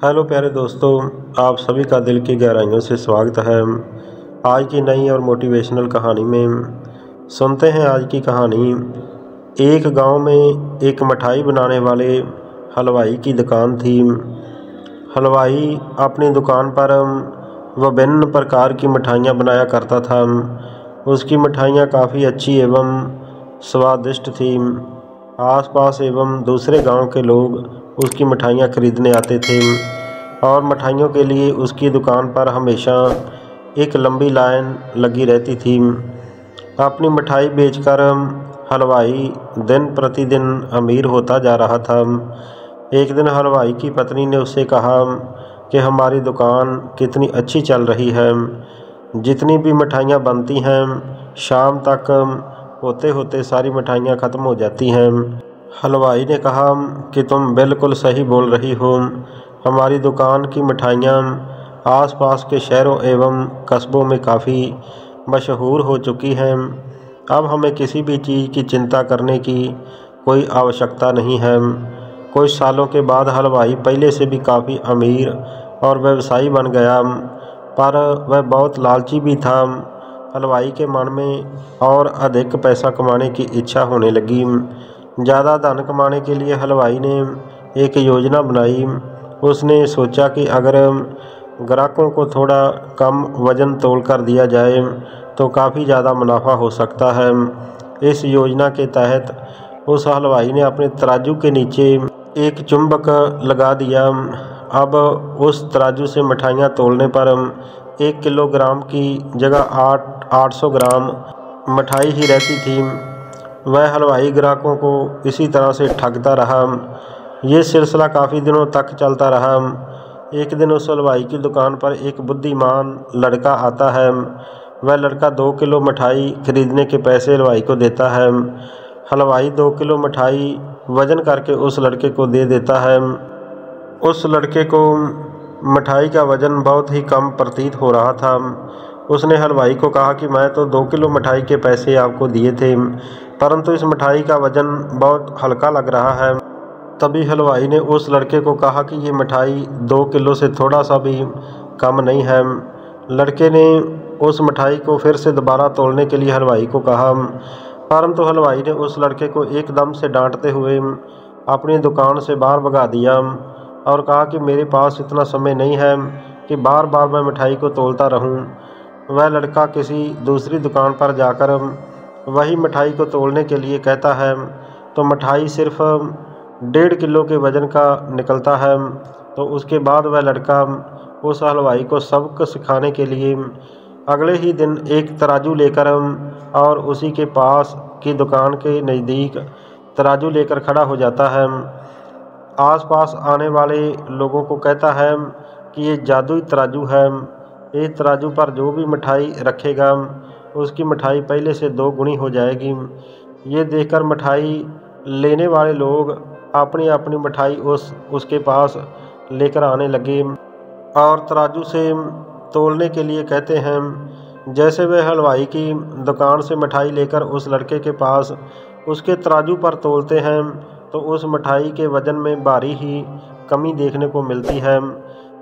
Hello प्यारे दोस्तों, आप सभी का दिल की गहराइयों से स्वागत है। आज की नई और मोटिवेशनल कहानी में सुनते हैं आज की कहानी। एक गांव में एक मिठाई बनाने वाले हलवाई की दुकान थी। हलवाई अपनी दुकान पर विभिन्न प्रकार की मिठाइयाँ बनाया करता था। उसकी मिठाइयाँ काफ़ी अच्छी एवं स्वादिष्ट थीं। आसपास एवं दूसरे गांव के लोग उसकी मिठाइयाँ खरीदने आते थे और मिठाइयों के लिए उसकी दुकान पर हमेशा एक लंबी लाइन लगी रहती थी। अपनी मिठाई बेचकर हलवाई दिन प्रतिदिन अमीर होता जा रहा था। एक दिन हलवाई की पत्नी ने उससे कहा कि हमारी दुकान कितनी अच्छी चल रही है। जितनी भी मिठाइयाँ बनती हैं शाम तक होते होते सारी मिठाइयाँ ख़त्म हो जाती हैं। हलवाई ने कहा कि तुम बिल्कुल सही बोल रही हो। हमारी दुकान की मिठाइयाँ आसपास के शहरों एवं कस्बों में काफ़ी मशहूर हो चुकी हैं। अब हमें किसी भी चीज़ की चिंता करने की कोई आवश्यकता नहीं है। कुछ सालों के बाद हलवाई पहले से भी काफ़ी अमीर और व्यवसायी बन गया, पर वह बहुत लालची भी था। हलवाई के मन में और अधिक पैसा कमाने की इच्छा होने लगी। ज़्यादा धन कमाने के लिए हलवाई ने एक योजना बनाई। उसने सोचा कि अगर ग्राहकों को थोड़ा कम वज़न तोल कर दिया जाए तो काफ़ी ज़्यादा मुनाफा हो सकता है। इस योजना के तहत उस हलवाई ने अपने तराजू के नीचे एक चुंबक लगा दिया। अब उस तराजू से मिठाइयाँ तोलने पर 1 किलोग्राम की जगह 800 ग्राम मिठाई ही रहती थी। वह हलवाई ग्राहकों को इसी तरह से ठगता रहा। ये सिलसिला काफ़ी दिनों तक चलता रहा। एक दिन उस हलवाई की दुकान पर एक बुद्धिमान लड़का आता है। वह लड़का 2 किलो मिठाई खरीदने के पैसे हलवाई को देता है। हलवाई 2 किलो मिठाई वज़न करके उस लड़के को दे देता है। उस लड़के को मिठाई का वज़न बहुत ही कम प्रतीत हो रहा था। उसने हलवाई को कहा कि मैं तो 2 किलो मिठाई के पैसे आपको दिए थे, परंतु इस मिठाई का वज़न बहुत हल्का लग रहा है। तभी हलवाई ने उस लड़के को कहा कि ये मिठाई 2 किलो से थोड़ा सा भी कम नहीं है। लड़के ने उस मिठाई को फिर से दोबारा तोलने के लिए हलवाई को कहा, परंतु हलवाई ने उस लड़के को एकदम से डांटते हुए अपनी दुकान से बाहर भगा दिया और कहा कि मेरे पास इतना समय नहीं है कि बार बार मैं मिठाई को तोलता रहूं। वह लड़का किसी दूसरी दुकान पर जाकर वही मिठाई को तोलने के लिए कहता है तो मिठाई सिर्फ 1.5 किलो के वज़न का निकलता है। तो उसके बाद वह लड़का उस हलवाई को सबक सिखाने के लिए अगले ही दिन एक तराजू लेकर और उसी के पास की दुकान के नज़दीक तराजू लेकर खड़ा हो जाता है। आसपास आने वाले लोगों को कहता है कि ये जादुई तराजू है। इस तराजू पर जो भी मिठाई रखेगा उसकी मिठाई पहले से 2 गुनी हो जाएगी। ये देखकर मिठाई लेने वाले लोग अपनी अपनी मिठाई उसके पास लेकर आने लगे और तराजू से तोलने के लिए कहते हैं। जैसे वे हलवाई की दुकान से मिठाई लेकर उस लड़के के पास उसके तराजू पर तोलते हैं तो उस मिठाई के वज़न में भारी ही कमी देखने को मिलती है।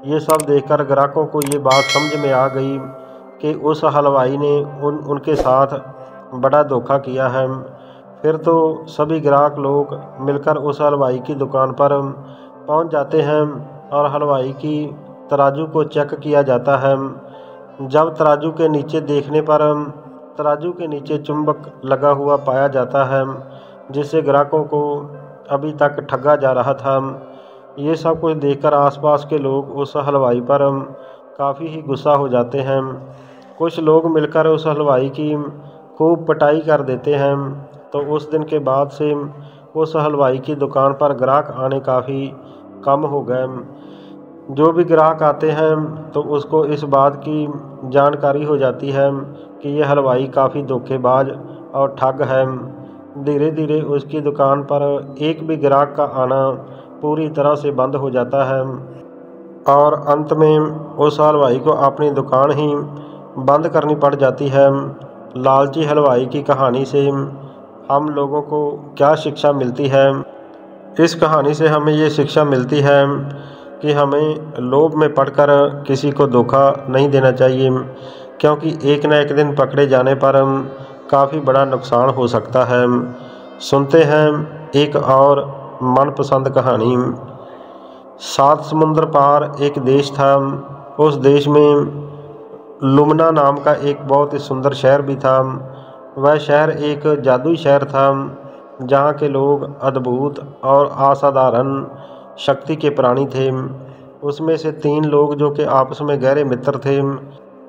ये सब देखकर ग्राहकों को ये बात समझ में आ गई कि उस हलवाई ने उनके साथ बड़ा धोखा किया है। फिर तो सभी ग्राहक लोग मिलकर उस हलवाई की दुकान पर पहुंच जाते हैं और हलवाई की तराजू को चेक किया जाता है। जब तराजू के नीचे देखने पर तराजू के नीचे चुंबक लगा हुआ पाया जाता है जिससे ग्राहकों को अभी तक ठगा जा रहा था। ये सब कुछ देखकर आसपास के लोग उस हलवाई पर काफ़ी ही गुस्सा हो जाते हैं। कुछ लोग मिलकर उस हलवाई की खूब पिटाई कर देते हैं। तो उस दिन के बाद से उस हलवाई की दुकान पर ग्राहक आने काफ़ी कम हो गए। जो भी ग्राहक आते हैं तो उसको इस बात की जानकारी हो जाती है कि ये हलवाई काफ़ी धोखेबाज और ठग है। धीरे धीरे उसकी दुकान पर एक भी ग्राहक का आना पूरी तरह से बंद हो जाता है और अंत में उस हलवाई को अपनी दुकान ही बंद करनी पड़ जाती है। लालची हलवाई की कहानी से हम लोगों को क्या शिक्षा मिलती है? इस कहानी से हमें ये शिक्षा मिलती है कि हमें लोभ में पड़कर किसी को धोखा नहीं देना चाहिए, क्योंकि एक न एक दिन पकड़े जाने पर काफ़ी बड़ा नुकसान हो सकता है। सुनते हैं एक और मनपसंद कहानी। 7 समुंदर पार एक देश था। उस देश में लुमना नाम का एक बहुत ही सुंदर शहर भी था। वह शहर एक जादुई शहर था, जहाँ के लोग अद्भुत और असाधारण शक्ति के प्राणी थे। उसमें से 3 लोग जो कि आपस में गहरे मित्र थे।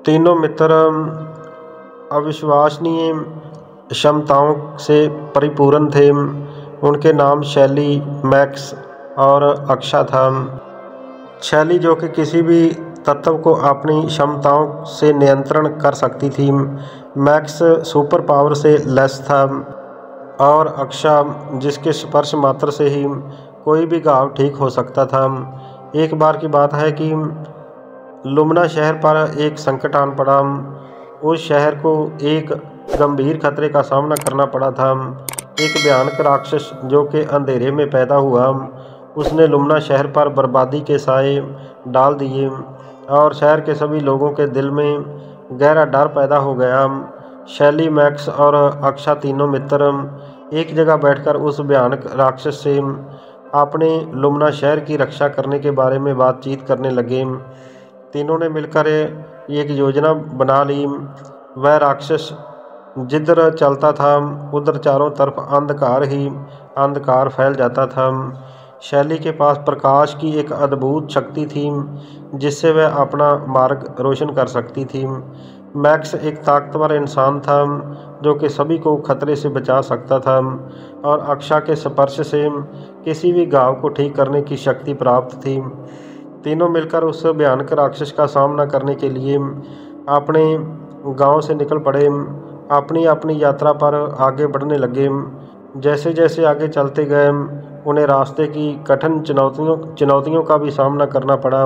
तीनों मित्र अविश्वसनीय क्षमताओं से परिपूर्ण थे। उनके नाम शैली, मैक्स और अक्षा था। शैली जो कि किसी भी तत्व को अपनी क्षमताओं से नियंत्रण कर सकती थी। मैक्स सुपर पावर से लैस था। और अक्षा जिसके स्पर्श मात्र से ही कोई भी घाव ठीक हो सकता था। एक बार की बात है कि लुमना शहर पर एक संकट आन पड़ा। उस शहर को एक गंभीर खतरे का सामना करना पड़ा था। एक भयानक राक्षस जो कि अंधेरे में पैदा हुआ, उसने लुमना शहर पर बर्बादी के साए डाल दिए और शहर के सभी लोगों के दिल में गहरा डर पैदा हो गया। शैली, मैक्स और अक्षा तीनों मित्र एक जगह बैठकर उस भयानक राक्षस से अपने लुमना शहर की रक्षा करने के बारे में बातचीत करने लगे। तीनों ने मिलकर एक योजना बना ली। वह राक्षस जिधर चलता था उधर चारों तरफ अंधकार ही अंधकार फैल जाता था। शैली के पास प्रकाश की एक अद्भुत शक्ति थी, जिससे वह अपना मार्ग रोशन कर सकती थी। मैक्स एक ताकतवर इंसान था जो कि सभी को खतरे से बचा सकता था, और अक्षा के स्पर्श से किसी भी घाव को ठीक करने की शक्ति प्राप्त थी। तीनों मिलकर उस भयानक राक्षस का सामना करने के लिए अपने गांव से निकल पड़े। अपनी अपनी यात्रा पर आगे बढ़ने लगे। जैसे जैसे आगे चलते गए उन्हें रास्ते की कठिन चुनौतियों का भी सामना करना पड़ा।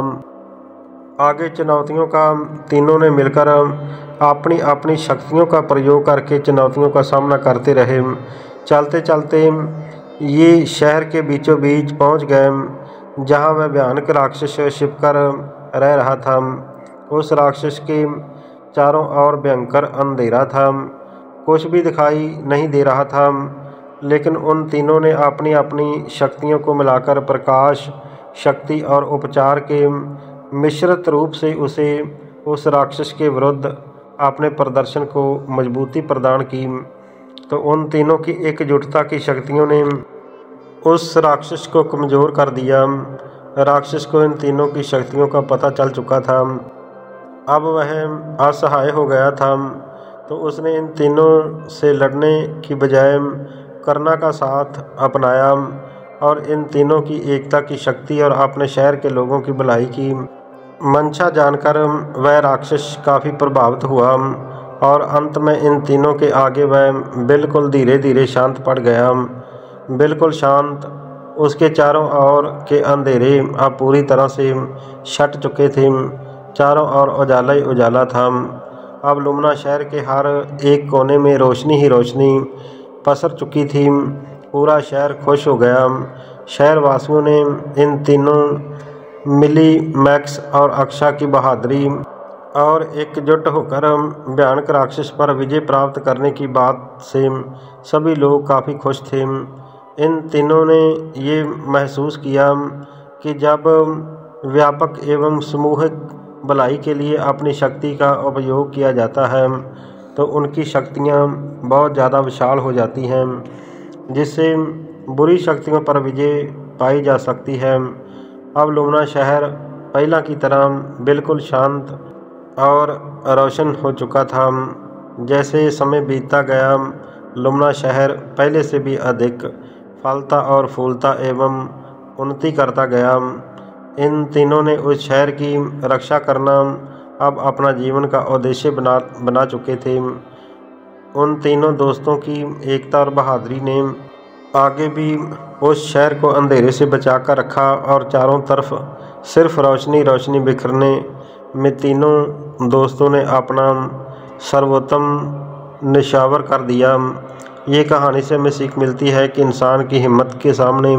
आगे चुनौतियों का तीनों ने मिलकर अपनी अपनी शक्तियों का प्रयोग करके चुनौतियों का सामना करते रहे। चलते चलते ये शहर के बीचों बीच पहुंच गए, जहां वह भयानक राक्षस छिपकर रह रहा था। उस राक्षस के चारों ओर भयंकर अंधेरा था, कुछ भी दिखाई नहीं दे रहा था। लेकिन उन तीनों ने अपनी अपनी शक्तियों को मिलाकर प्रकाश, शक्ति और उपचार के मिश्रित रूप से उस राक्षस के विरुद्ध अपने प्रदर्शन को मजबूती प्रदान की। तो उन तीनों की एकजुटता की शक्तियों ने उस राक्षस को कमज़ोर कर दिया। राक्षस को इन तीनों की शक्तियों का पता चल चुका था। अब वह असहाय हो गया था, तो उसने इन तीनों से लड़ने की बजाय करुणा का साथ अपनाया और इन तीनों की एकता की शक्ति और अपने शहर के लोगों की भलाई की मंशा जानकर वह राक्षस काफ़ी प्रभावित हुआ, और अंत में इन तीनों के आगे वह बिल्कुल धीरे धीरे शांत पड़ गया। बिल्कुल शांत। उसके चारों ओर के अंधेरे अब पूरी तरह से छट चुके थे। चारों ओर उजाला ही उजाला था। अब लुमना शहर के हर एक कोने में रोशनी ही रोशनी पसर चुकी थी। पूरा शहर खुश हो गया। शहरवासियों ने इन तीनों मिली, मैक्स और अक्षा की बहादुरी और एकजुट होकर भयानक राक्षस पर विजय प्राप्त करने की बात से सभी लोग काफ़ी खुश थे। इन तीनों ने ये महसूस किया कि जब व्यापक एवं सामूहिक भलाई के लिए अपनी शक्ति का उपयोग किया जाता है तो उनकी शक्तियाँ बहुत ज़्यादा विशाल हो जाती हैं, जिससे बुरी शक्तियों पर विजय पाई जा सकती है। अब लुमना शहर पहला की तरह बिल्कुल शांत और रोशन हो चुका था। जैसे समय बीतता गया, लुमना शहर पहले से भी अधिक फलता और फूलता एवं उन्नति करता गया। इन तीनों ने उस शहर की रक्षा करना अब अपना जीवन का उद्देश्य बना चुके थे। उन तीनों दोस्तों की एकता और बहादुरी ने आगे भी उस शहर को अंधेरे से बचा कर रखा और चारों तरफ सिर्फ रोशनी रोशनी बिखरने में तीनों दोस्तों ने अपना सर्वोत्तम निछावर कर दिया। ये कहानी से हमें सीख मिलती है कि इंसान की हिम्मत के सामने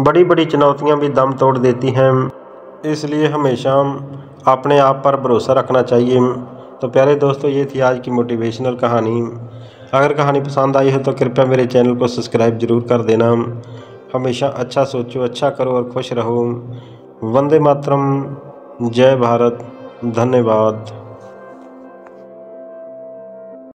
बड़ी बड़ी चुनौतियां भी दम तोड़ देती हैं। इसलिए हमेशा अपने आप पर भरोसा रखना चाहिए। तो प्यारे दोस्तों, ये थी आज की मोटिवेशनल कहानी। अगर कहानी पसंद आई हो तो कृपया मेरे चैनल को सब्सक्राइब जरूर कर देना। हमेशा अच्छा सोचो, अच्छा करो और खुश रहो। वंदे मातरम। जय भारत। धन्यवाद।